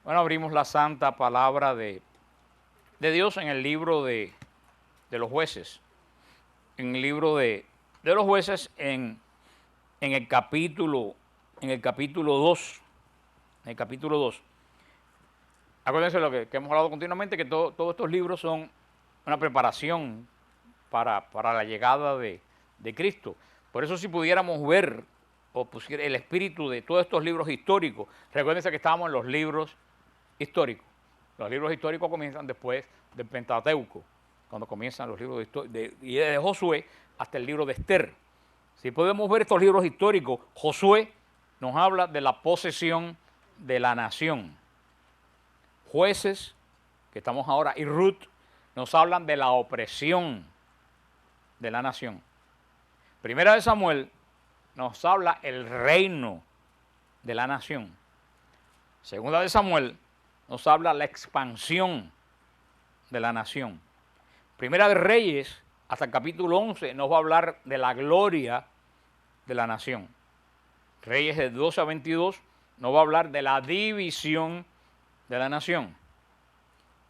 Bueno, abrimos la santa palabra de Dios en el libro de los jueces. En el libro de los jueces en el capítulo 2. En el capítulo 2. Acuérdense de lo que hemos hablado continuamente, que todos estos libros son una preparación para la llegada de Cristo. Por eso si pudiéramos ver o pusiera el espíritu de todos estos libros históricos, recuérdense que estábamos en los libros históricos. Los libros históricos comienzan después del Pentateuco, cuando comienzan los libros y desde Josué hasta el libro de Esther. Si podemos ver estos libros históricos, Josué nos habla de la posesión de la nación. Jueces, que estamos ahora, y Ruth nos hablan de la opresión de la nación. Primera de Samuel nos habla el reino de la nación. Segunda de Samuel nos habla la expansión de la nación. Primera de Reyes, hasta el capítulo 11, nos va a hablar de la gloria de la nación. Reyes de 12 a 22 nos va a hablar de la división de la nación.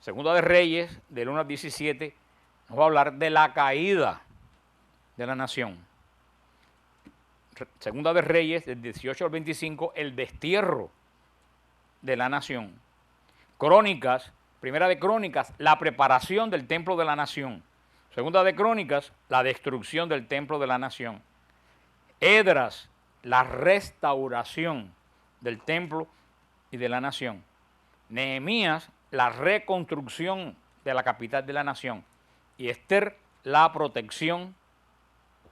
Segunda de Reyes, del 1 al 17, nos va a hablar de la caída de la nación. Segunda de Reyes, del 18 al 25, el destierro de la nación. Crónicas, primera de Crónicas, la preparación del templo de la nación. Segunda de Crónicas, la destrucción del templo de la nación. Esdras, la restauración del templo y de la nación. Nehemías, la reconstrucción de la capital de la nación. Y Esther, la protección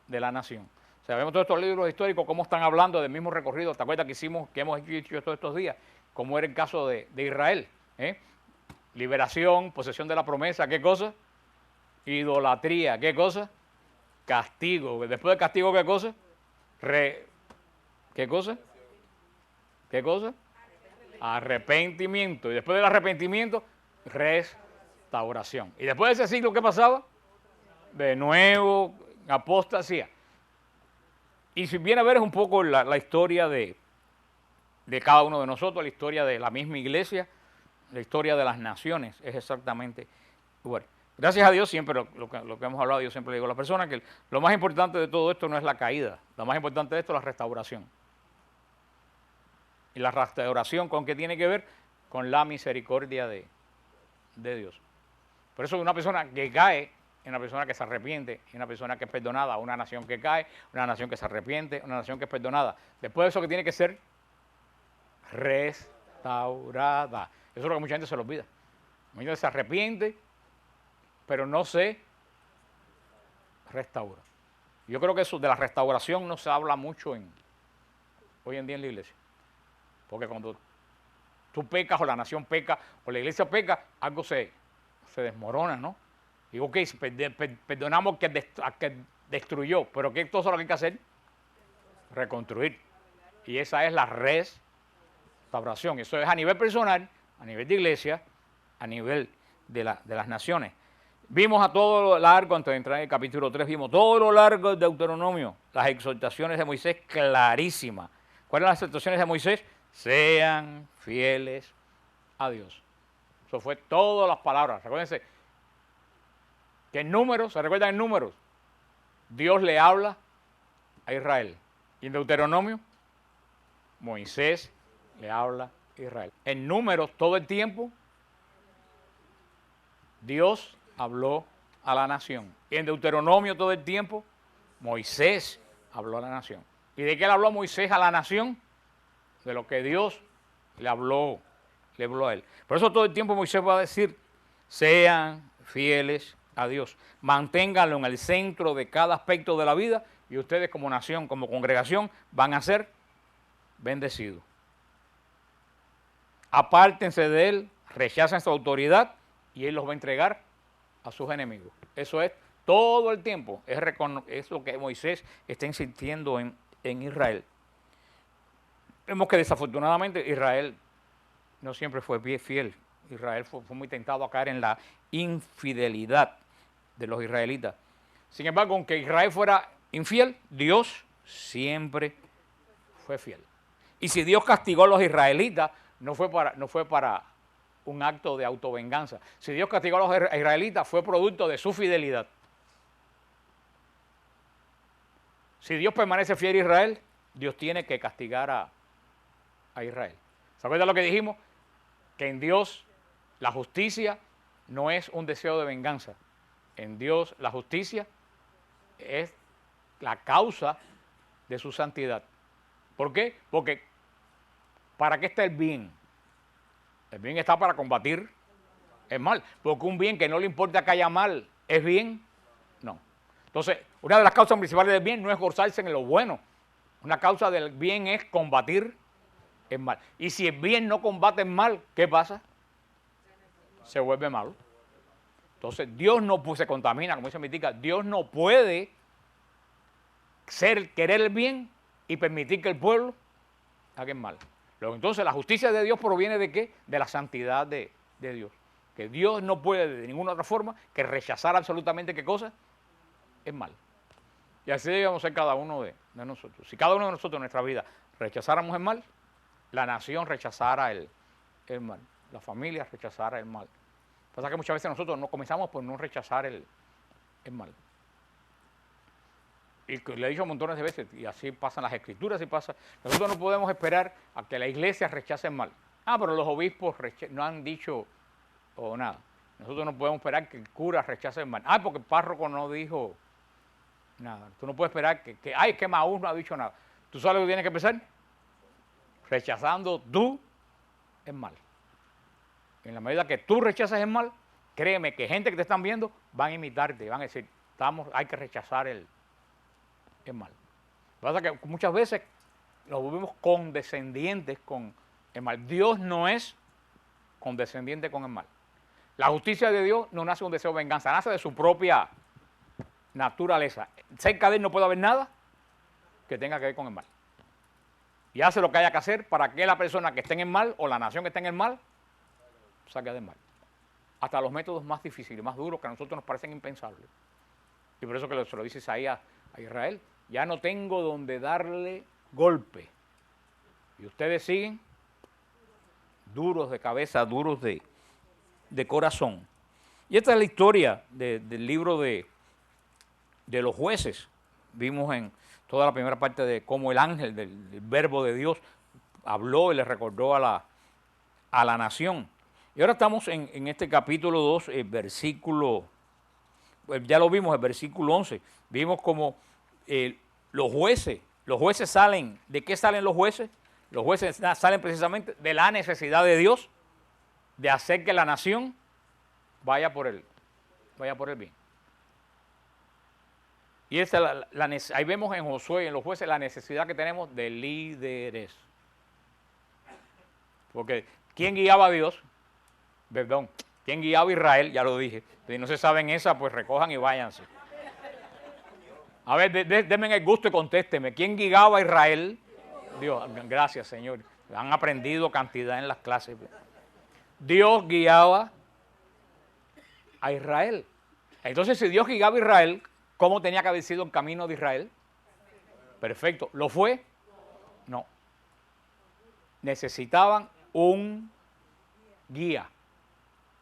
de la nación. Sabemos todos estos libros históricos cómo están hablando del mismo recorrido. ¿Te acuerdas que hemos hecho todos estos días? Como era el caso de Israel. Liberación, posesión de la promesa, ¿qué cosa? Idolatría, ¿qué cosa? Castigo. Después del castigo, ¿qué cosa? ¿Qué cosa? ¿Qué cosa? Arrepentimiento. Y después del arrepentimiento, restauración. Y después de ese ciclo, ¿qué pasaba? De nuevo, apostasía. Y si viene a ver es un poco la historia de cada uno de nosotros, la historia de la misma iglesia, la historia de las naciones, es exactamente igual. Gracias a Dios, siempre lo que hemos hablado, yo siempre le digo a las personas que lo más importante de todo esto no es la caída, lo más importante de esto es la restauración. Y la restauración, ¿con qué tiene que ver? Con la misericordia de Dios. Por eso una persona que cae, una persona que se arrepiente, y una persona que es perdonada, una nación que cae, una nación que se arrepiente, una nación que es perdonada. Después de eso que tiene que ser restaurada. Eso es lo que mucha gente se lo olvida. Mucha gente se arrepiente, pero no se restaura. Yo creo que eso de la restauración no se habla mucho hoy en día en la iglesia. Porque cuando tú pecas o la nación peca o la iglesia peca, algo se desmorona, ¿no? Digo, ok, perdonamos a que destruyó, pero ¿qué cosa lo que hay que hacer? Reconstruir. Y esa es la restauración. Eso es a nivel personal, a nivel de iglesia, a nivel de las naciones. Vimos a todo lo largo, antes de entrar en el capítulo 3, vimos todo lo largo del Deuteronomio, las exhortaciones de Moisés clarísimas. ¿Cuáles son las exhortaciones de Moisés? Sean fieles a Dios. Eso fue todas las palabras. Recuérdense que en Números, ¿se recuerdan en Números? Dios le habla a Israel. Y en Deuteronomio, Moisés le habla a Israel. En Números, todo el tiempo, Dios habló a la nación. Y en Deuteronomio, todo el tiempo, Moisés habló a la nación. ¿Y de qué le habló Moisés a la nación? De lo que Dios le habló a él. Por eso todo el tiempo Moisés va a decir, sean fieles a Dios. Manténganlo en el centro de cada aspecto de la vida y ustedes como nación, como congregación, van a ser bendecidos. Apártense de él, rechacen su autoridad y él los va a entregar a sus enemigos. Eso es todo el tiempo. Es lo que Moisés está insistiendo en Israel. Vemos que desafortunadamente Israel no siempre fue fiel. Israel fue muy tentado a caer en la infidelidad de los israelitas. Sin embargo, aunque Israel fuera infiel, Dios siempre fue fiel. Y si Dios castigó a los israelitas, no fue para un acto de autovenganza. Si Dios castigó a los israelitas, fue producto de su fidelidad. Si Dios permanece fiel a Israel, Dios tiene que castigar a Israel. ¿Se acuerdan lo que dijimos? Que en Dios la justicia no es un deseo de venganza. En Dios la justicia es la causa de su santidad. ¿Por qué? Porque ¿para qué está el bien? El bien está para combatir el mal. Porque un bien que no le importa que haya mal, ¿es bien? No. Entonces, una de las causas principales del bien no es gozarse en lo bueno. Una causa del bien es combatir el mal. Y si el bien no combate el mal, ¿qué pasa? Se vuelve malo. Entonces, Dios no se contamina, como dice mi tica, Dios no puede querer el bien y permitir que el pueblo haga el mal. Entonces, la justicia de Dios proviene ¿de qué? De la santidad de Dios. Que Dios no puede de ninguna otra forma que rechazar absolutamente ¿qué cosa? El mal. Y así debemos ser cada uno de nosotros. Si cada uno de nosotros en nuestra vida rechazáramos el mal, la nación rechazara el mal. La familia rechazara el mal. Pasa que muchas veces nosotros no comenzamos por no rechazar el mal. Y le he dicho montones de veces, y así pasan las escrituras, y pasa. Nosotros no podemos esperar a que la iglesia rechace el mal. Pero los obispos no han dicho nada. Nosotros no podemos esperar que el cura rechace el mal. Porque el párroco no dijo nada. Tú no puedes esperar que Maús no ha dicho nada. ¿Tú sabes lo que tienes que empezar? Rechazando tú el mal. En la medida que tú rechazas el mal, créeme que gente que te están viendo van a imitarte, van a decir, hay que rechazar el mal. Lo que pasa es que muchas veces nos volvemos condescendientes con el mal. Dios no es condescendiente con el mal. La justicia de Dios no nace de un deseo de venganza, nace de su propia naturaleza. Cerca de él no puede haber nada que tenga que ver con el mal. Y hace lo que haya que hacer para que la persona que esté en el mal o la nación que esté en el mal salga del mal. Hasta los métodos más difíciles, más duros, que a nosotros nos parecen impensables. Y por eso que se lo dice Isaías a Israel. Ya no tengo donde darle golpe. Y ustedes siguen duros de cabeza, duros de corazón. Y esta es la historia del libro de los jueces. Vimos en toda la primera parte de cómo el ángel del verbo de Dios habló y le recordó a la nación. Y ahora estamos en este capítulo 2, el versículo, ya lo vimos, el versículo 11. Vimos como los jueces salen, ¿de qué salen los jueces? Los jueces salen precisamente de la necesidad de Dios de hacer que la nación vaya por el bien. Y ahí vemos en Josué y en los jueces la necesidad que tenemos de líderes. Porque ¿quién guiaba a Dios? Perdón, ¿quién guiaba a Israel? Ya lo dije. Si no se saben esa, pues recojan y váyanse. A ver, denme el gusto y contésteme. ¿Quién guiaba a Israel? Dios, gracias, Señor. Han aprendido cantidad en las clases. Dios guiaba a Israel. Entonces, si Dios guiaba a Israel, ¿cómo tenía que haber sido el camino de Israel? Perfecto. ¿Lo fue? No. Necesitaban un guía.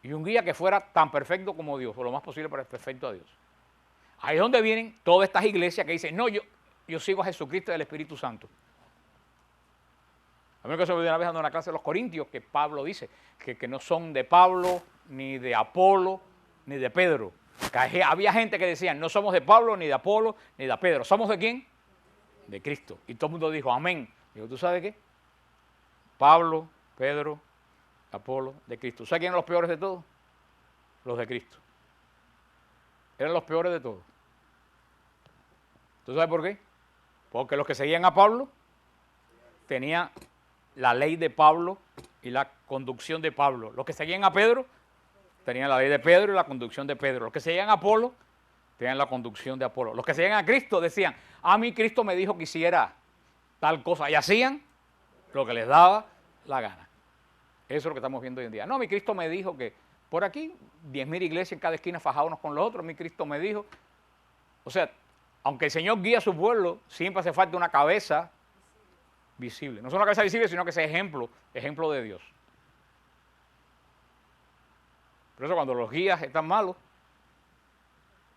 Y un guía que fuera tan perfecto como Dios, o lo más posible para el perfecto a Dios. Ahí es donde vienen todas estas iglesias que dicen, no, yo sigo a Jesucristo y al Espíritu Santo. A mí me acuerdo una vez dando una clase de los Corintios que Pablo dice que no son de Pablo, ni de Apolo, ni de Pedro. Que había gente que decía, no somos de Pablo, ni de Apolo, ni de Pedro. ¿Somos de quién? De Cristo. Y todo el mundo dijo, amén. Digo, ¿tú sabes qué? Pablo, Pedro, Apolo, de Cristo. ¿Sabes quién eran los peores de todos? Los de Cristo. Eran los peores de todos. ¿Tú sabes por qué? Porque los que seguían a Pablo tenían la ley de Pablo y la conducción de Pablo. Los que seguían a Pedro tenían la ley de Pedro y la conducción de Pedro. Los que seguían a Apolo tenían la conducción de Apolo. Los que seguían a Cristo decían, a mí Cristo me dijo que hiciera tal cosa. Y hacían lo que les daba la gana. Eso es lo que estamos viendo hoy en día. No, mi Cristo me dijo que por aquí 10.000 iglesias en cada esquina fajados unos con los otros. Mi Cristo me dijo. O sea, aunque el Señor guía a su pueblo, siempre hace falta una cabeza visible. No solo una cabeza visible, sino que sea ejemplo de Dios. Por eso cuando los guías están malos,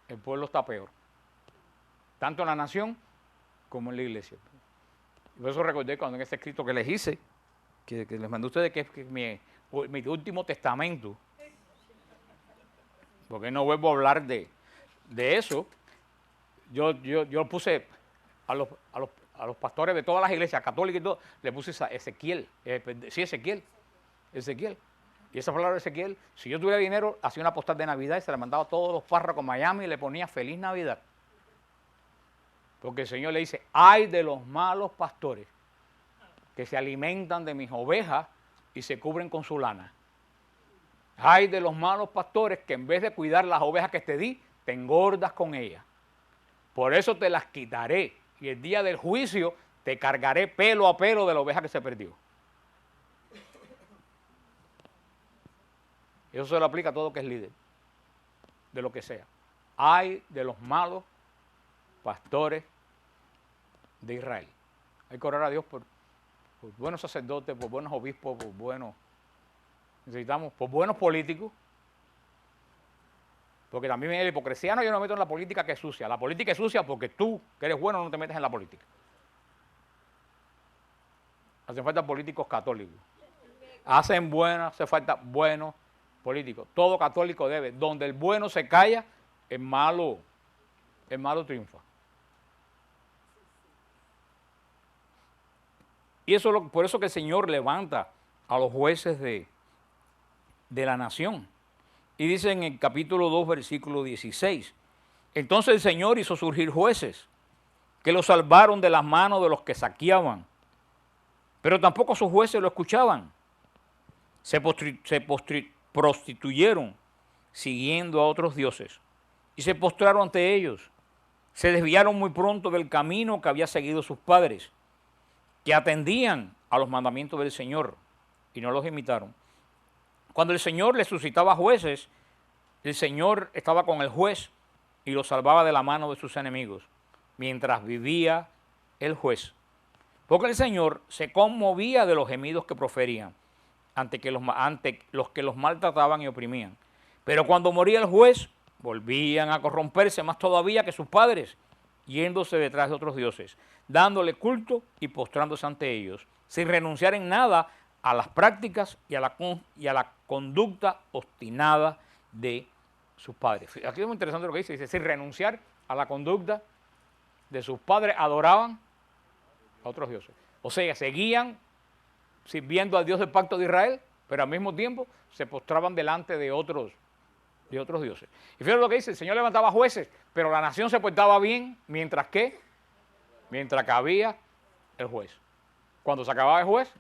el pueblo está peor. Tanto en la nación como en la iglesia. Por eso recordé cuando en este escrito que les hice, que les mandé a ustedes, que es mi último testamento, porque no vuelvo a hablar de eso. Yo puse a los pastores de todas las iglesias católicas y todo, le puse Ezequiel. Ezequiel. Y esa palabra de Ezequiel, si yo tuviera dinero, hacía una postal de Navidad y se la mandaba a todos los párrocos en Miami y le ponía Feliz Navidad. Porque el Señor le dice, ay de los malos pastores que se alimentan de mis ovejas y se cubren con su lana. Ay de los malos pastores que en vez de cuidar las ovejas que te di, te engordas con ellas. Por eso te las quitaré y el día del juicio te cargaré pelo a pelo de la oveja que se perdió. Eso se lo aplica a todo lo que es líder, de lo que sea. Ay de los malos pastores de Israel. Hay que orar a Dios por buenos sacerdotes, por buenos obispos, necesitamos por buenos políticos, porque también la hipocresía, no, yo no me meto en la política que es sucia. La política es sucia porque tú, que eres bueno, no te metes en la política. Hacen falta políticos católicos. Hace falta buenos políticos. Todo católico debe. Donde el bueno se calla, el malo triunfa. Y por eso que el Señor levanta a los jueces de la nación. Y dice en el capítulo 2, versículo 16, entonces el Señor hizo surgir jueces que lo salvaron de las manos de los que saqueaban, pero tampoco sus jueces lo escuchaban. Se prostituyeron siguiendo a otros dioses y se postraron ante ellos. Se desviaron muy pronto del camino que había seguido sus padres, que atendían a los mandamientos del Señor y no los imitaron. Cuando el Señor les suscitaba jueces, el Señor estaba con el juez y lo salvaba de la mano de sus enemigos, mientras vivía el juez. Porque el Señor se conmovía de los gemidos que proferían ante los que los maltrataban y oprimían. Pero cuando moría el juez, volvían a corromperse más todavía que sus padres, yéndose detrás de otros dioses, dándole culto y postrándose ante ellos, sin renunciar en nada a las prácticas y a la conducta obstinada de sus padres. Aquí es muy interesante lo que dice, sin renunciar a la conducta de sus padres, adoraban a otros dioses. O sea, seguían sirviendo al Dios del pacto de Israel, pero al mismo tiempo se postraban delante de otros dioses. Y fíjate lo que dice, el Señor levantaba jueces, pero la nación se portaba bien, mientras que había el juez. Cuando se acababa el juez,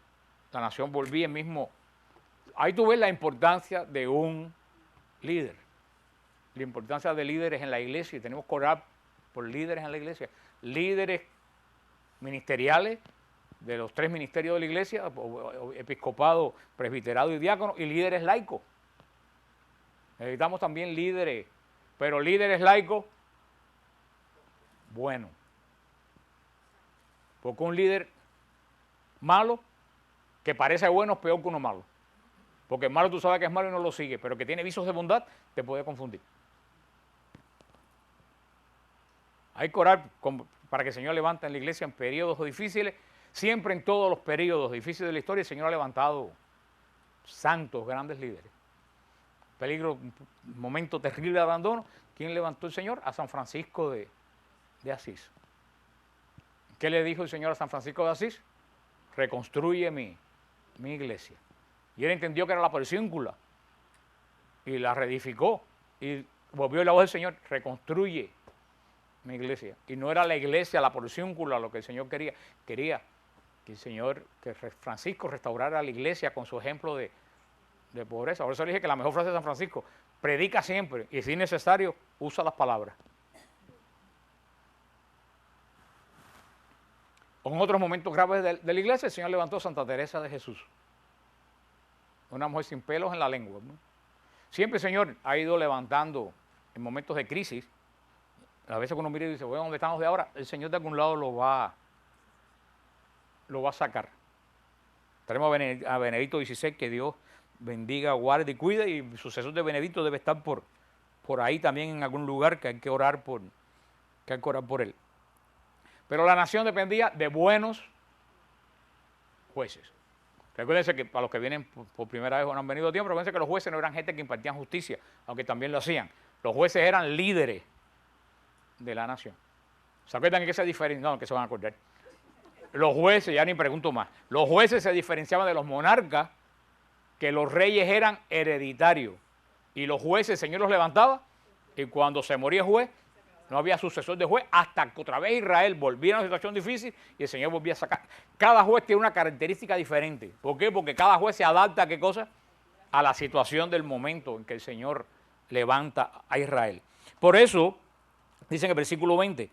la nación volvía el mismo. Ahí tú ves la importancia de un líder. La importancia de líderes en la iglesia, y tenemos que orar por líderes en la iglesia. Líderes ministeriales de los 3 ministerios de la iglesia, episcopado, presbiterado y diácono, y líderes laicos. Necesitamos también líderes, pero líderes laicos buenos. Porque un líder malo, que parece bueno, es peor que uno malo. Porque el malo tú sabes que es malo y no lo sigue, pero que tiene visos de bondad, te puede confundir. Hay que orar para que el Señor levante en la iglesia en periodos difíciles. Siempre en todos los periodos difíciles de la historia, el Señor ha levantado santos, grandes líderes. Peligro, momento terrible de abandono. ¿Quién levantó el Señor? A San Francisco de Asís. ¿Qué le dijo el Señor a San Francisco de Asís? Reconstruye mi iglesia. Y él entendió que era la porciúncula y la reedificó y volvió la voz del Señor, reconstruye mi iglesia. Y no era la iglesia, la porciúncula, lo que el Señor quería. Quería que Francisco restaurara la iglesia con su ejemplo de pobreza. Por eso le dije que la mejor frase de San Francisco, predica siempre y si es necesario, usa las palabras. En otros momentos graves de la iglesia, el Señor levantó a Santa Teresa de Jesús. Una mujer sin pelos en la lengua, ¿no? Siempre el Señor ha ido levantando en momentos de crisis. A veces uno mira y dice, bueno, ¿dónde estamos de ahora? El Señor de algún lado lo va lo va a sacar. Tenemos a Benedicto XVI, que Dios bendiga, guarde y cuide, y el sucesor de Benedicto debe estar por ahí también en algún lugar, que hay que orar por él. Pero la nación dependía de buenos jueces. Recuérdense que para los que vienen por primera vez o no han venido tiempo, recuérdense que los jueces no eran gente que impartían justicia, aunque también lo hacían. Los jueces eran líderes de la nación. ¿Se acuerdan que se diferenciaban? No, que se van a acordar. Los jueces, ya ni pregunto más, los jueces se diferenciaban de los monarcas, que los reyes eran hereditarios. Y los jueces, el Señor los levantaba, y cuando se moría el juez, no había sucesor de juez, hasta que otra vez Israel volvía a una situación difícil y el Señor volvía a sacar. Cada juez tiene una característica diferente. ¿Por qué? Porque cada juez se adapta a qué cosa? A la situación del momento en que el Señor levanta a Israel. Por eso, dice en el versículo 20,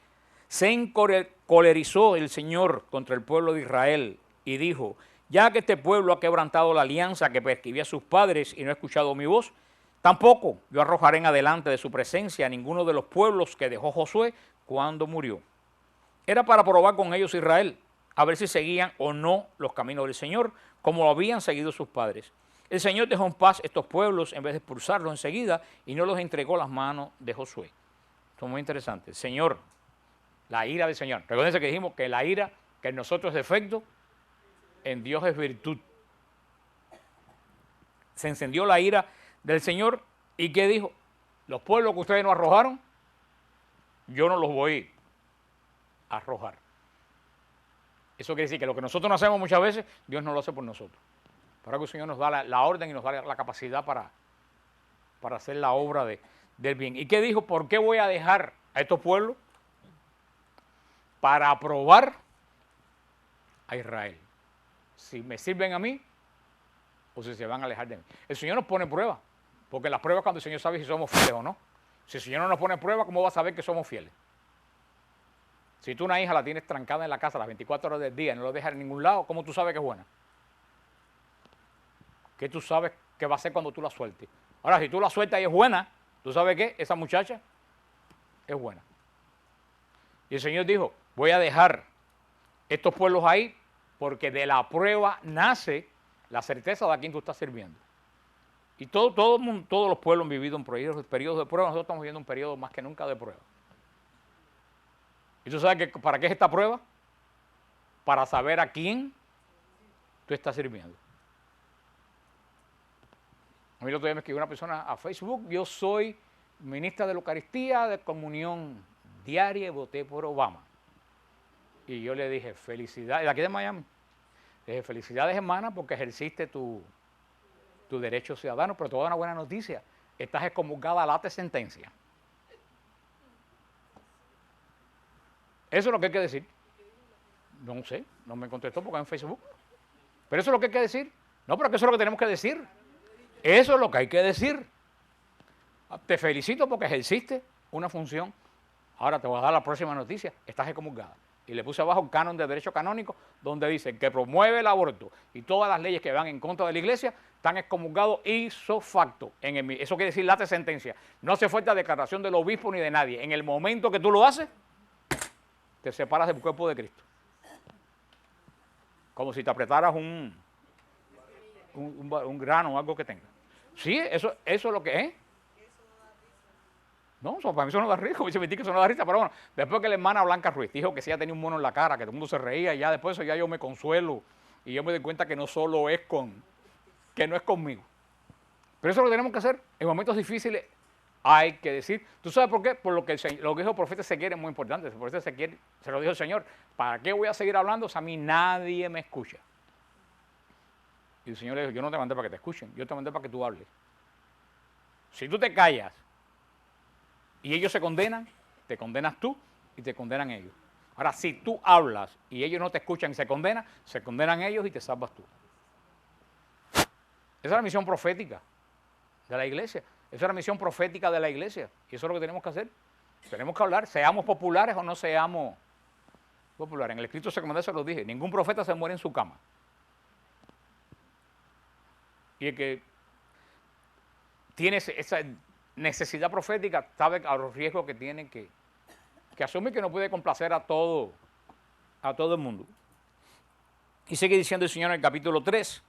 se encolerizó el Señor contra el pueblo de Israel y dijo, ya que este pueblo ha quebrantado la alianza que prescribí a sus padres y no ha escuchado mi voz, tampoco yo arrojaré en adelante de su presencia a ninguno de los pueblos que dejó Josué cuando murió. Era para probar con ellos Israel, a ver si seguían o no los caminos del Señor, como lo habían seguido sus padres. El Señor dejó en paz estos pueblos en vez de expulsarlos enseguida y no los entregó a las manos de Josué. Esto es muy interesante. El Señor, la ira del Señor. Recuerden que dijimos que la ira, que en nosotros es defecto, en Dios es virtud. Se encendió la ira del Señor, ¿y qué dijo? Los pueblos que ustedes no arrojaron, yo no los voy a arrojar. Eso quiere decir que lo que nosotros no hacemos muchas veces, Dios no lo hace por nosotros. Para que el Señor nos da la orden y nos da la capacidad para hacer la obra del bien. ¿Y qué dijo? ¿Por qué voy a dejar a estos pueblos? Para probar a Israel. Si me sirven a mí o si se van a alejar de mí. El Señor nos pone pruebas, porque las pruebas cuando el Señor sabe si somos fieles o no. Si el Señor no nos pone pruebas, ¿cómo va a saber que somos fieles? Si tú una hija la tienes trancada en la casa las 24 horas del día y no la dejas en ningún lado, ¿cómo tú sabes que es buena? ¿Qué tú sabes que va a hacer cuando tú la sueltes? Ahora, si tú la sueltas y es buena, ¿tú sabes qué? Esa muchacha es buena. Y el Señor dijo, voy a dejar estos pueblos ahí porque de la prueba nace la certeza de a quién tú estás sirviendo. Y todos los pueblos han vivido en periodos de prueba, nosotros estamos viviendo un periodo más que nunca de prueba. ¿Y tú sabes para qué es esta prueba? Para saber a quién tú estás sirviendo. A mí el otro día me escribió una persona a Facebook, yo soy ministra de la Eucaristía de Comunión Diaria y voté por Obama. Y yo le dije, felicidades, de aquí de Miami, le dije, felicidades hermana porque ejerciste tu derecho ciudadano, pero te voy a dar una buena noticia, estás excomulgada late sentencia. Eso es lo que hay que decir. No sé, no me contestó porque en Facebook. Pero eso es lo que hay que decir. No, pero que eso es lo que tenemos que decir. Eso es lo que hay que decir. Te felicito porque ejerciste una función. Ahora te voy a dar la próxima noticia. Estás excomulgada. Y le puse abajo un canon de derecho canónico donde dice que promueve el aborto y todas las leyes que van en contra de la iglesia están excomulgados ipso facto. Eso quiere decir late sentencia. No hace falta declaración del obispo ni de nadie. En el momento que tú lo haces, te separas del cuerpo de Cristo. Como si te apretaras un grano o algo que tenga. Sí, eso es lo que es. No, para mí eso no da risa, como dice mi tía que eso no da risa, pero bueno, después que la hermana Blanca Ruiz dijo que sí, ella tenía un mono en la cara, que todo el mundo se reía, y ya después de eso ya yo me consuelo, y yo me doy cuenta que no solo es que no es conmigo. Pero eso lo tenemos que hacer, en momentos difíciles hay que decir, ¿tú sabes por qué? Por lo que dijo el profeta Ezequiel es muy importante, el profeta Ezequiel se lo dijo el Señor, ¿para qué voy a seguir hablando si a mí nadie me escucha? Y el Señor le dijo, yo no te mandé para que te escuchen, yo te mandé para que tú hables. Si tú te callas, y ellos se condenan, te condenas tú y te condenan ellos. Ahora, si tú hablas y ellos no te escuchan y se condenan ellos y te salvas tú. Esa es la misión profética de la iglesia. Esa es la misión profética de la iglesia. Y eso es lo que tenemos que hacer. Tenemos que hablar, seamos populares o no seamos populares. En el escrito secundario se lo dije, ningún profeta se muere en su cama. Y el que tiene esa necesidad profética sabe a los riesgos que tiene que asumir, que no puede complacer a todo el mundo. Y sigue diciendo el Señor en el capítulo 3.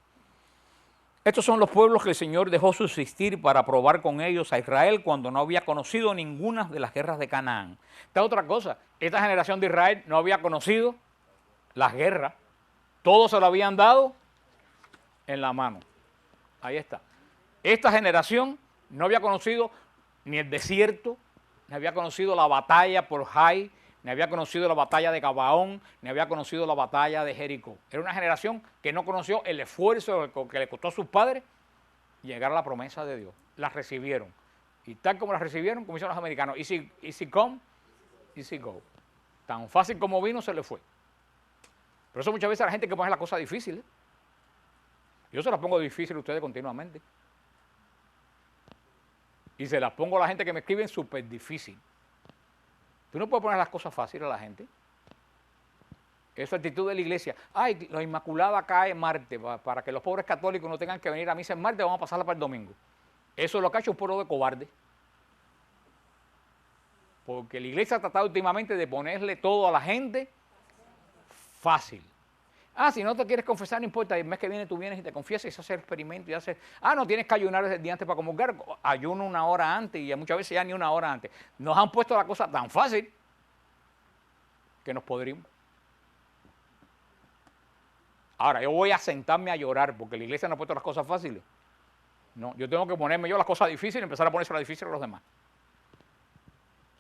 Estos son los pueblos que el Señor dejó subsistir para probar con ellos a Israel cuando no había conocido ninguna de las guerras de Canaán. Esta otra cosa, esta generación de Israel no había conocido las guerras. Todos se lo habían dado en la mano. Ahí está. Esta generación no había conocido ni el desierto, ni había conocido la batalla por Jai, ni había conocido la batalla de Gabaón, ni había conocido la batalla de Jericó. Era una generación que no conoció el esfuerzo que le costó a sus padres llegar a la promesa de Dios. Las recibieron. Y tal como las recibieron, como dicen los americanos, easy come, easy go. Tan fácil como vino, se le fue. Por eso muchas veces a la gente que pone las cosas difíciles. Yo se las pongo difíciles a ustedes continuamente. Y se las pongo a la gente que me escriben súper difícil. Tú no puedes poner las cosas fáciles a la gente. Esa es la actitud de la iglesia. Ay, la Inmaculada cae martes, para que los pobres católicos no tengan que venir a misa en martes, vamos a pasarla para el domingo. Eso es lo que ha hecho un pueblo de cobarde. Porque la iglesia ha tratado últimamente de ponerle todo a la gente fácil. Si no te quieres confesar, no importa, el mes que viene tú vienes y te confiesas y haces el experimento y haces, no tienes que ayunar desde el día antes para comulgar, ayuno una hora antes y muchas veces ya ni una hora antes. Nos han puesto la cosa tan fácil que nos podrimos. Ahora, yo voy a sentarme a llorar porque la iglesia no ha puesto las cosas fáciles. No, yo tengo que ponerme yo las cosas difíciles y empezar a ponerse las difíciles a los demás.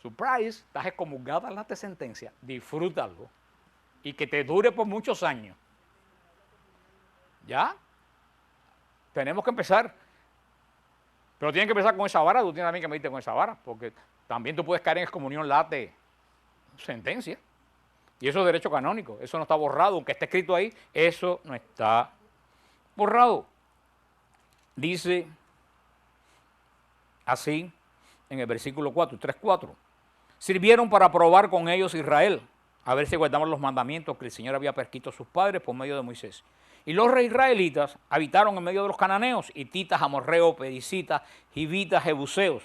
Surprise, estás excomulgada en la sentencia, disfrútalo y que te dure por muchos años. ¿Ya? Tenemos que empezar. Pero tienen que empezar con esa vara, tú tienes también que medirte con esa vara, porque también tú puedes caer en excomunión late sentencia. Y eso es derecho canónico, eso no está borrado, aunque esté escrito ahí, eso no está borrado. Dice así en el versículo 4, 3:4. Sirvieron para probar con ellos Israel, a ver si guardaban los mandamientos que el Señor había prescrito a sus padres por medio de Moisés. Y los israelitas habitaron en medio de los cananeos, hititas, amorreos, pericitas, hivitas, jebuseos.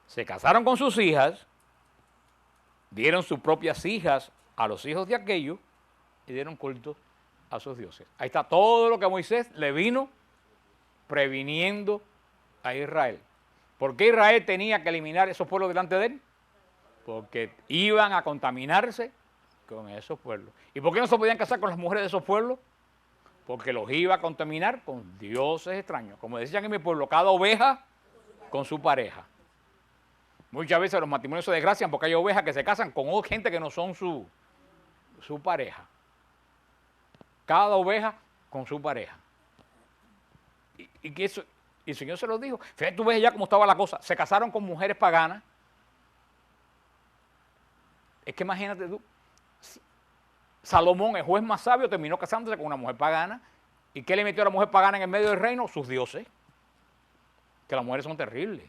Se casaron con sus hijas, dieron sus propias hijas a los hijos de aquellos y dieron culto a sus dioses. Ahí está todo lo que Moisés le vino previniendo a Israel. ¿Por qué Israel tenía que eliminar esos pueblos delante de él? Porque iban a contaminarse con esos pueblos. ¿Y por qué no se podían casar con las mujeres de esos pueblos? Porque los iba a contaminar con dioses extraños. Como decían en mi pueblo, cada oveja con su pareja. Muchas veces los matrimonios se desgracian porque hay ovejas que se casan con gente que no son su pareja. Cada oveja con su pareja. Y que eso, y el Señor se lo dijo. Fíjate, tú ves ya cómo estaba la cosa. Se casaron con mujeres paganas. Es que imagínate tú, Salomón, el juez más sabio, terminó casándose con una mujer pagana. ¿Y qué le metió a la mujer pagana en el medio del reino? Sus dioses. Que las mujeres son terribles.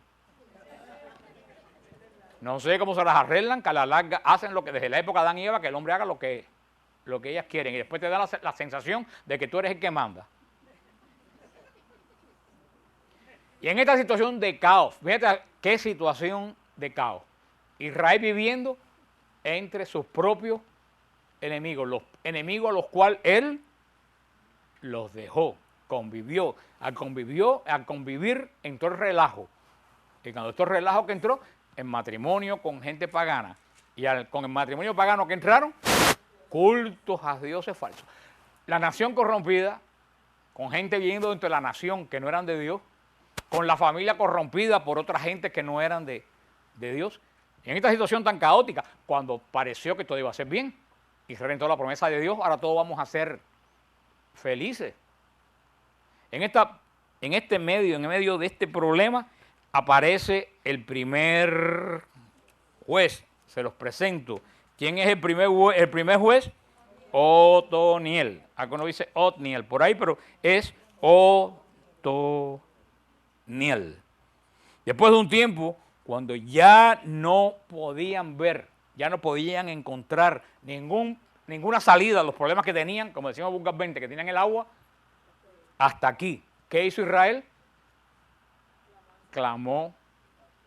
No sé cómo se las arreglan, que a la larga hacen lo que desde la época de Adán y Eva, que el hombre haga lo que ellas quieren. Y después te da la sensación de que tú eres el que manda. Y en esta situación de caos, fíjate qué situación de caos. Israel viviendo entre sus propios enemigos, los enemigos a los cuales él los dejó, convivió. Al convivir entró el relajo. Y cuando entró el relajo que entró, en matrimonio con gente pagana. Y con el matrimonio pagano que entraron, cultos a dioses falsos. La nación corrompida, con gente viviendo dentro de la nación que no eran de Dios, con la familia corrompida por otra gente que no eran de Dios. Y en esta situación tan caótica, cuando pareció que todo iba a ser bien, y se reventó la promesa de Dios, ahora todos vamos a ser felices. En el medio de este problema, aparece el primer juez. Se los presento. ¿Quién es el primer juez? Otoniel. Acá no dice Otniel por ahí, pero es Otoniel. Después de un tiempo, cuando ya no podían ver, ya no podían encontrar ninguna salida a los problemas que tenían, como decimos Burgas 20, que tenían el agua, hasta aquí. ¿Qué hizo Israel? Clamó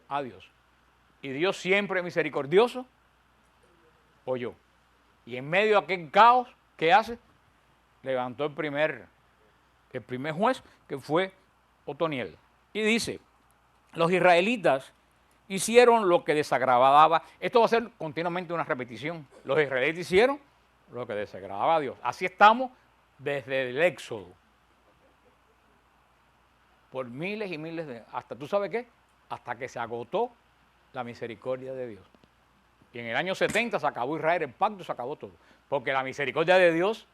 a Dios. Y Dios siempre misericordioso oyó. Y en medio de aquel caos, ¿qué hace? levantó el primer juez, que fue Otoniel. Y dice, los israelitas hicieron lo que desagradaba. Esto va a ser continuamente una repetición. Los israelitas hicieron lo que desagradaba a Dios. Así estamos desde el Éxodo. Por miles y miles de... Hasta, ¿tú sabes qué? Hasta que se agotó la misericordia de Dios. Y en el año 70 se acabó Israel, el pacto, se acabó todo. Porque la misericordia de Dios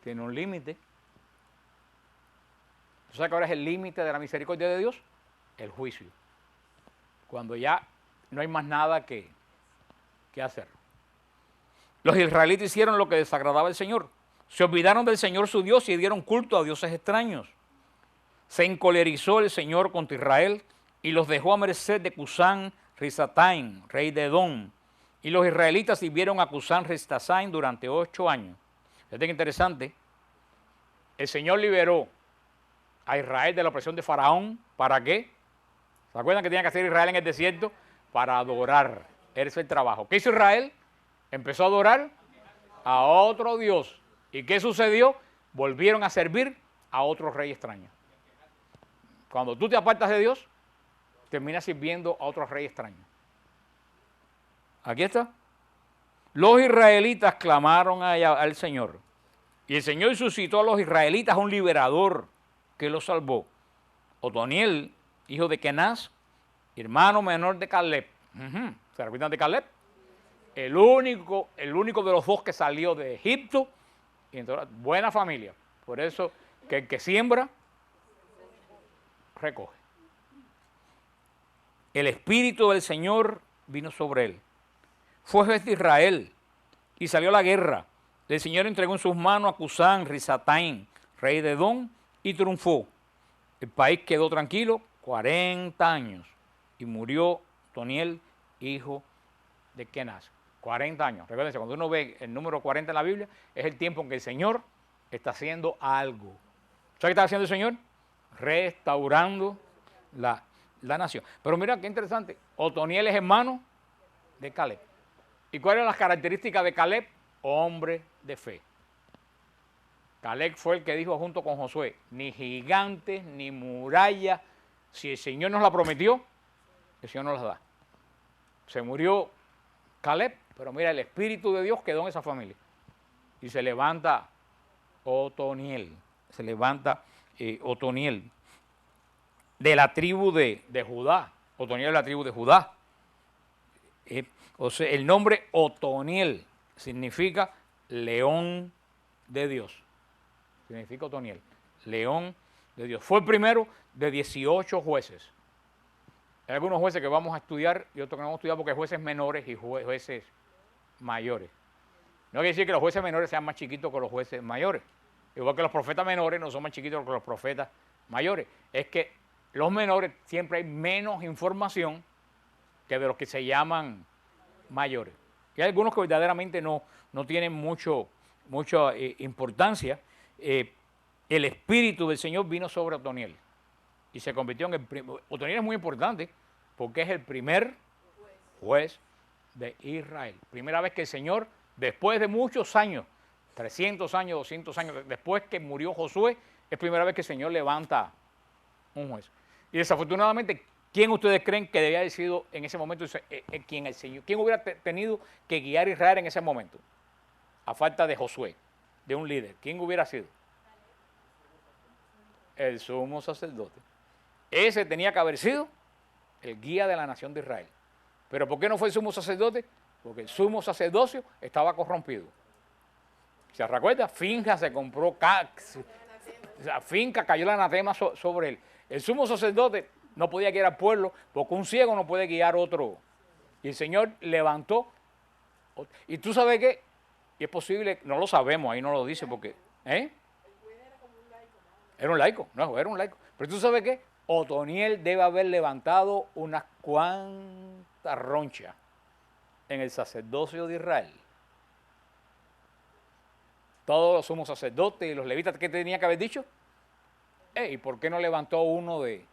tiene un límite. ¿Tú sabes cuál es el límite de la misericordia de Dios? El juicio. Cuando ya no hay más nada que hacer. Los israelitas hicieron lo que desagradaba al Señor. Se olvidaron del Señor su Dios y dieron culto a dioses extraños. Se encolerizó el Señor contra Israel y los dejó a merced de Cusán Risataim, rey de Edom. Y los israelitas sirvieron a Cusán Risataim durante 8 años. Fíjate que interesante. El Señor liberó a Israel de la opresión de Faraón. ¿Para qué? ¿Se acuerdan que tenía que hacer Israel en el desierto? Para adorar. Ese es el trabajo. ¿Qué hizo Israel? Empezó a adorar a otro Dios. ¿Y qué sucedió? Volvieron a servir a otro rey extraño. Cuando tú te apartas de Dios, terminas sirviendo a otro rey extraño. Aquí está. Los israelitas clamaron al Señor. Y el Señor suscitó a los israelitas un liberador que los salvó. Otoniel, hijo de Kenaz, hermano menor de Caleb. ¿Se recuerdan de Caleb? El único de los dos que salió de Egipto. Y entonces, buena familia. Por eso que el que siembra, recoge. El Espíritu del Señor vino sobre él. Fue juez de Israel y salió a la guerra. El Señor entregó en sus manos a Cusán Risataim, rey de Edom, y triunfó. El país quedó tranquilo 40 años y murió Otoniel, hijo de Kenaz. 40 años. Recuérdense, cuando uno ve el número 40 en la Biblia, es el tiempo en que el Señor está haciendo algo. ¿Sabes qué está haciendo el Señor? Restaurando la nación. Pero mira qué interesante. Otoniel es hermano de Caleb. ¿Y cuáles eran las características de Caleb? Hombre de fe. Caleb fue el que dijo junto con Josué, ni gigantes, ni muralla, si el Señor nos la prometió, el Señor nos la da. Se murió Caleb, pero mira, el Espíritu de Dios quedó en esa familia. Y se levanta Otoniel, Otoniel, de la tribu de Judá. Otoniel de la tribu de Judá. O sea, el nombre Otoniel significa león de Dios. Significa Otoniel, león de Dios. Fue el primero de 18 jueces. Hay algunos jueces que vamos a estudiar y otros que no vamos a estudiar porque hay jueces menores y jueces mayores. No quiere decir que los jueces menores sean más chiquitos que los jueces mayores. Igual que los profetas menores no son más chiquitos que los profetas mayores. Es que los menores siempre hay menos información que de los que se llaman mayores. Y hay algunos que verdaderamente no tienen mucha importancia. El Espíritu del Señor vino sobre Otoniel y se convirtió en el primer. Otoniel es muy importante porque es el primer juez de Israel. Primera vez que el Señor, después de muchos años, 300 años, 200 años, después que murió Josué, es primera vez que el Señor levanta un juez. Y desafortunadamente, ¿quién ustedes creen que debía haber sido en ese momento quién el Señor? ¿Quién hubiera tenido que guiar a Israel en ese momento? A falta de Josué, de un líder. ¿Quién hubiera sido? El sumo sacerdote. Ese tenía que haber sido el guía de la nación de Israel. ¿Pero por qué no fue el sumo sacerdote? Porque el sumo sacerdocio estaba corrompido. ¿Se recuerda? Finca se compró, Finca cayó el anatema sobre él. El sumo sacerdote no podía guiar al pueblo porque un ciego no puede guiar otro. Y el Señor levantó. Y tú sabes qué, y es posible, no lo sabemos, ahí no lo dice porque, Era un laico, no, era un laico. Pero tú sabes qué, Otoniel debe haber levantado unas cuantas ronchas en el sacerdocio de Israel. Todos los sumos sacerdotes y los levitas, ¿qué tenía que haber dicho? ¿Y por qué no levantó uno de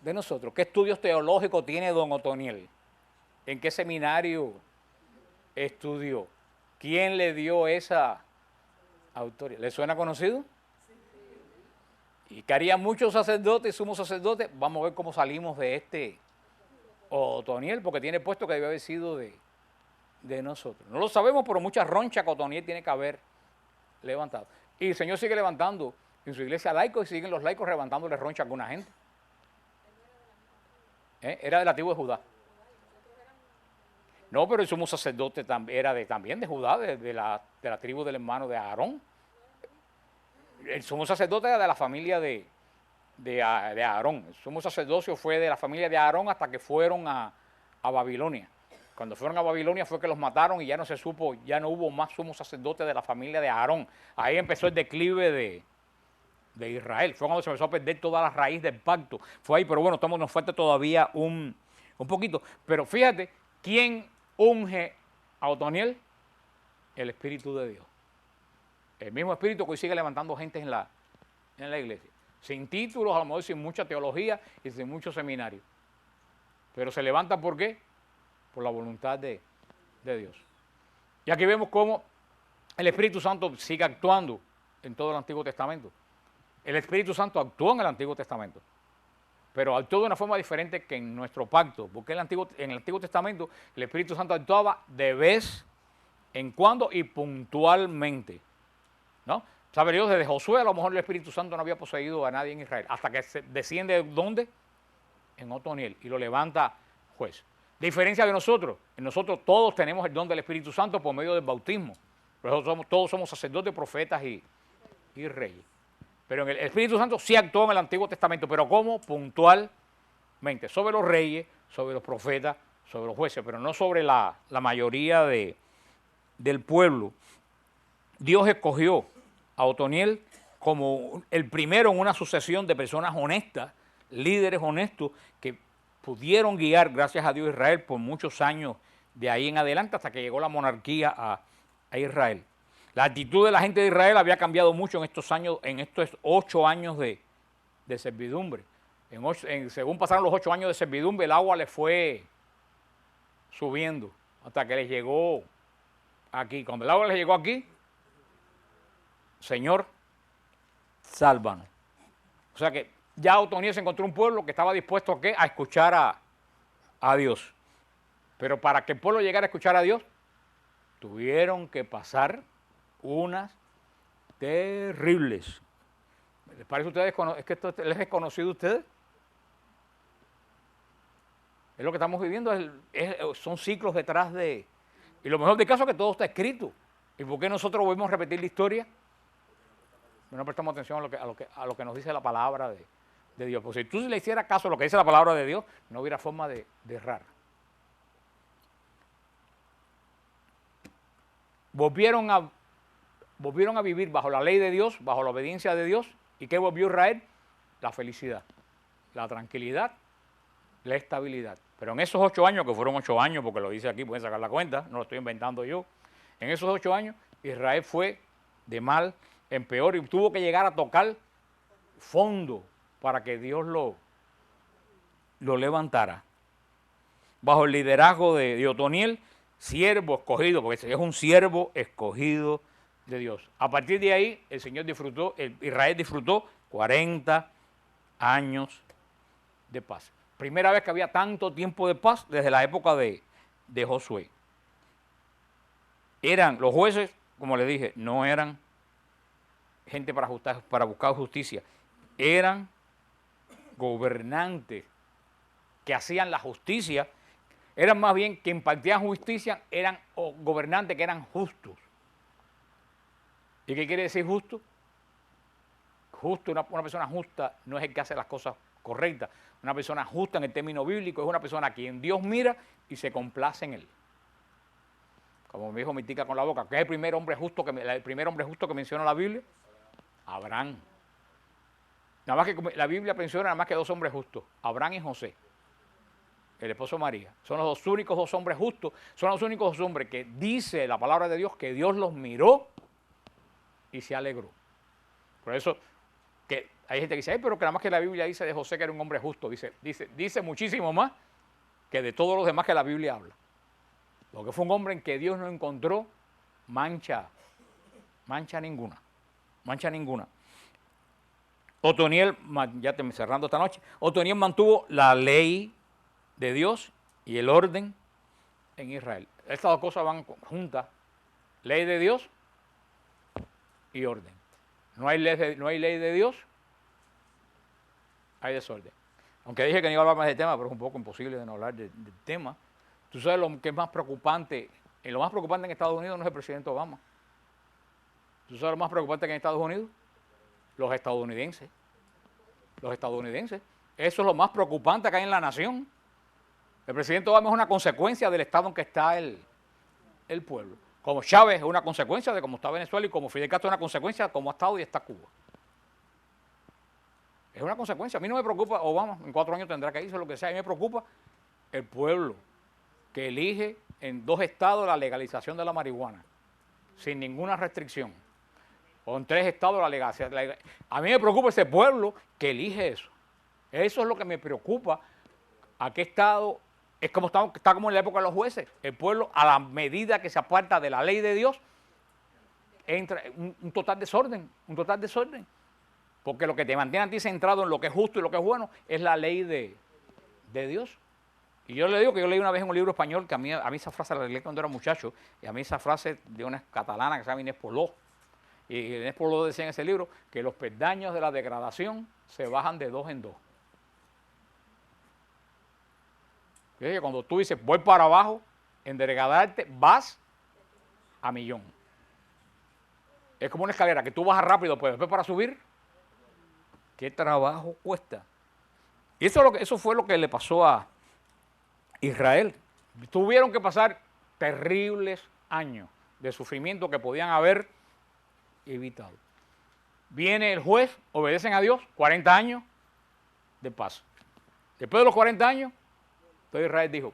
nosotros? ¿Qué estudios teológicos tiene don Otoniel? ¿En qué seminario estudió? ¿Quién le dio esa autoridad. ¿Le suena conocido? Y que harían muchos sacerdotes y sumos sacerdotes. Vamos a ver cómo salimos de este Otoniel, porque tiene puesto que debe haber sido de nosotros. No lo sabemos, pero mucha roncha que Otoniel tiene que haber levantado. Y el Señor sigue levantando en su iglesia laicos y siguen los laicos levantándole roncha a alguna gente. Era de la tribu de Judá. No, pero el sumo sacerdote era también de Judá, de la tribu del hermano de Aarón. El sumo sacerdote era de la familia de Aarón. El sumo sacerdocio fue de la familia de Aarón hasta que fueron a Babilonia. Cuando fueron a Babilonia fue que los mataron y ya no se supo, ya no hubo más sumo sacerdote de la familia de Aarón. Ahí empezó el declive de Israel. Fue cuando se empezó a perder toda la raíz del pacto. Fue ahí, pero bueno, nos falta todavía un poquito. Pero fíjate, ¿quién unge a Otoniel? El Espíritu de Dios. El mismo Espíritu que hoy sigue levantando gente en la iglesia. Sin títulos, a lo mejor sin mucha teología y sin mucho seminario. Pero se levanta ¿por qué? Por la voluntad de Dios. Y aquí vemos cómo el Espíritu Santo sigue actuando en todo el Antiguo Testamento. El Espíritu Santo actuó en el Antiguo Testamento, pero actuó de una forma diferente que en nuestro pacto, porque en el Antiguo Testamento el Espíritu Santo actuaba de vez en cuando y puntualmente, ¿no? ¿Sabe Dios? Desde Josué a lo mejor el Espíritu Santo no había poseído a nadie en Israel, hasta que desciende ¿dónde? En Otoniel y lo levanta juez. Diferencia de nosotros, en nosotros todos tenemos el don del Espíritu Santo por medio del bautismo, por eso todos somos sacerdotes, profetas y reyes. Pero en el Espíritu Santo sí actuó en el Antiguo Testamento, pero ¿cómo? Puntualmente, sobre los reyes, sobre los profetas, sobre los jueces, pero no sobre la mayoría del pueblo. Dios escogió a Otoniel como el primero en una sucesión de personas honestas, líderes honestos, que pudieron guiar, gracias a Dios, Israel por muchos años de ahí en adelante, hasta que llegó la monarquía a Israel. La actitud de la gente de Israel había cambiado mucho en estos 8 años de servidumbre. Según pasaron los 8 años de servidumbre, el agua le fue subiendo hasta que les llegó aquí. Cuando el agua les llegó aquí, Señor, sálvanos. O sea que ya Otoniel se encontró un pueblo que estaba dispuesto ¿a qué? A escuchar a Dios. Pero para que el pueblo llegara a escuchar a Dios, tuvieron que pasar unas terribles. ¿Les parece a ustedes? ¿Es que esto les es conocido a ustedes? Es lo que estamos viviendo, son ciclos detrás de... Y lo mejor del caso es que todo está escrito. ¿Y por qué nosotros volvemos a repetir la historia? No prestamos atención a lo que nos dice la palabra de Dios. Porque si tú le hicieras caso a lo que dice la palabra de Dios, no hubiera forma de errar. Volvieron a vivir bajo la ley de Dios, bajo la obediencia de Dios. ¿Y qué volvió Israel? La felicidad, la tranquilidad, la estabilidad. Pero en esos 8 años, que fueron 8 años, porque lo dice aquí, pueden sacar la cuenta, no lo estoy inventando yo, en esos 8 años Israel fue de mal en peor y tuvo que llegar a tocar fondo para que Dios lo levantara. Bajo el liderazgo de Otoniel, siervo escogido, porque es un siervo escogido de Dios. A partir de ahí, Israel disfrutó 40 años de paz. Primera vez que había tanto tiempo de paz desde la época de Josué. Los jueces, como les dije, no eran gente para buscar justicia, eran gobernantes que hacían la justicia, eran más bien que impartían justicia, eran gobernantes que eran justos. ¿Y qué quiere decir justo? Justo, una persona justa no es el que hace las cosas correctas. Una persona justa en el término bíblico es una persona a quien Dios mira y se complace en él. Como me dijo mi tica con la boca, ¿qué es el primer hombre justo que menciona la Biblia? Abraham. Nada más que la Biblia menciona nada más que 2 hombres justos, Abraham y José, el esposo de María. Son los únicos 2 hombres justos, son los únicos 2 hombres que dice la palabra de Dios que Dios los miró y se alegró. Por eso que hay gente que dice, pero que nada más que la Biblia dice de José que era un hombre justo, dice muchísimo más que de todos los demás que la Biblia habla. Porque fue un hombre en que Dios no encontró mancha ninguna. mancha ninguna. Otoniel, ya cerrando esta noche, Otoniel mantuvo la ley de Dios y el orden en Israel. Estas dos cosas van juntas, ley de Dios y orden. No hay ley de Dios, hay desorden. Aunque dije que no iba a hablar más del tema, pero es un poco imposible de no hablar del tema. Tú sabes lo que es más preocupante. Lo más preocupante en Estados Unidos no es el presidente Obama. ¿Tú sabes lo más preocupante que en Estados Unidos? Los estadounidenses. Los estadounidenses. Eso es lo más preocupante que hay en la nación. El presidente Obama es una consecuencia del estado en que está el pueblo. Como Chávez es una consecuencia de cómo está Venezuela y como Fidel Castro es una consecuencia de cómo ha estado y está Cuba. Es una consecuencia. A mí no me preocupa Obama, en 4 años tendrá que irse, lo que sea. A mí me preocupa el pueblo que elige en 2 estados la legalización de la marihuana, sin ninguna restricción. O en 3 estados la legalización. A mí me preocupa ese pueblo que elige eso. Eso es lo que me preocupa. ¿A qué estado? Es como está como en la época de los jueces. El pueblo, a la medida que se aparta de la ley de Dios, entra un total desorden, Porque lo que te mantiene a ti centrado en lo que es justo y lo que es bueno es la ley de Dios. Y yo le digo que yo leí una vez en un libro español que a mí esa frase la leí cuando era muchacho, y a mí esa frase de una catalana que se llama Inés Poló. Y Inés Poló decía en ese libro que los peldaños de la degradación se bajan de 2 en 2. Y cuando tú dices voy para abajo, en degradarte vas a millón. Es como una escalera que tú bajas rápido, pero después para subir, ¿qué trabajo cuesta? Y eso fue lo que le pasó a Israel. Tuvieron que pasar terribles años de sufrimiento que podían haber evitado. Viene el juez, obedecen a Dios, 40 años de paz. Después de los 40 años, todo Israel dijo,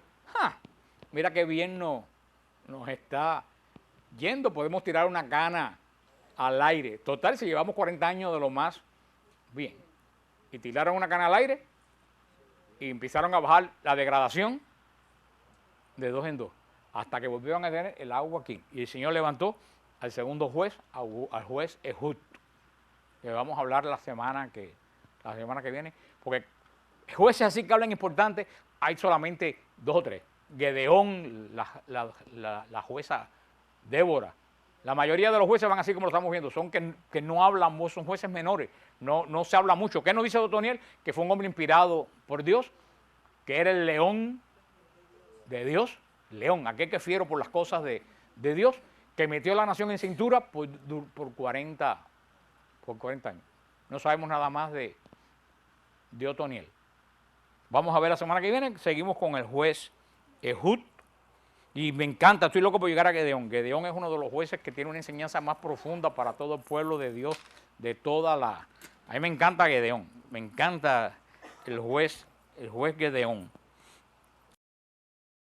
mira qué bien nos está yendo, podemos tirar una cana al aire. Total, si llevamos 40 años de lo más bien. Y tiraron una cana al aire y empezaron a bajar la degradación de 2 en 2, hasta que volvieron a tener el agua aquí. Y el Señor levantó al segundo juez, al juez Ehud, que vamos a hablar la semana que viene, porque jueces así que hablan importantes, hay solamente 2 o 3. Gedeón, la jueza Débora. La mayoría de los jueces van así como lo estamos viendo, son que no hablan, son jueces menores, no se habla mucho. ¿Qué nos dice Otoniel? Que fue un hombre inspirado por Dios, que era el león de Dios, león, aquel que fiero por las cosas de Dios, que metió a la nación en cintura por 40 años. No sabemos nada más de Otoniel. Vamos a ver la semana que viene, seguimos con el juez Ehud. Y me encanta, estoy loco por llegar a Gedeón. Gedeón es uno de los jueces que tiene una enseñanza más profunda para todo el pueblo de Dios, de toda la... A mí me encanta Gedeón, me encanta el juez Gedeón.